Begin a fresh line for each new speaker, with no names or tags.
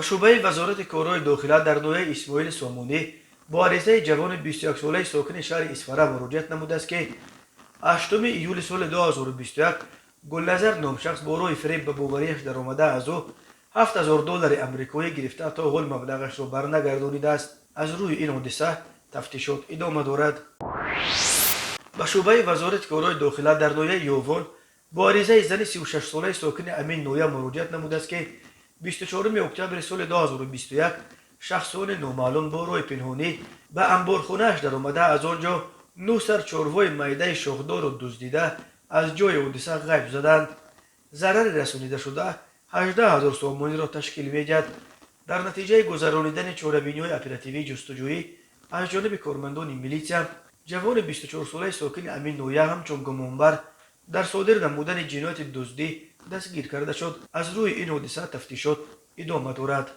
با شعبه وزارت کارهای داخله در نوع اسماعیل سامونی با عریضه جوان 21 ساله ساکن شهر اسفره مراجعت نموده است که 8 ایول سال 2021 گلنظر نام شخص با روی فریب به باوریش در آمده از او $7000 امریکایی گرفته تا حال مبلغش را برنگردانیده است. از روی این حادثه تفتیشات ادامه دارد. با شعبه وزارت کارهای داخله در نوع یووان با عریضه زن 36 ساله ساکن امین نویه مراجعت نموده است که 24 اکتبر سال 2021 شخصان نامعلوم با روی پنهانی به انبارخانه‌اش در آمده از آنجا 9 سر چارهای میده شاخدار را دزدیده از جای حادثه غیب زدند. ضرر رسانیده شده 18000 سامانی را تشکیل می‌دهد. در نتیجه گذرانیدن چاره‌بینی‌های اپراتیوی جستجویی از جانب کارمندان میلیسیا، جوان 24 ساله ساکن امین نویه همچون گمانبر در صادر نمودن جنایت دزدی دستگیر کرده شد. از روی این حادثه تفتیشات ادامه دارد.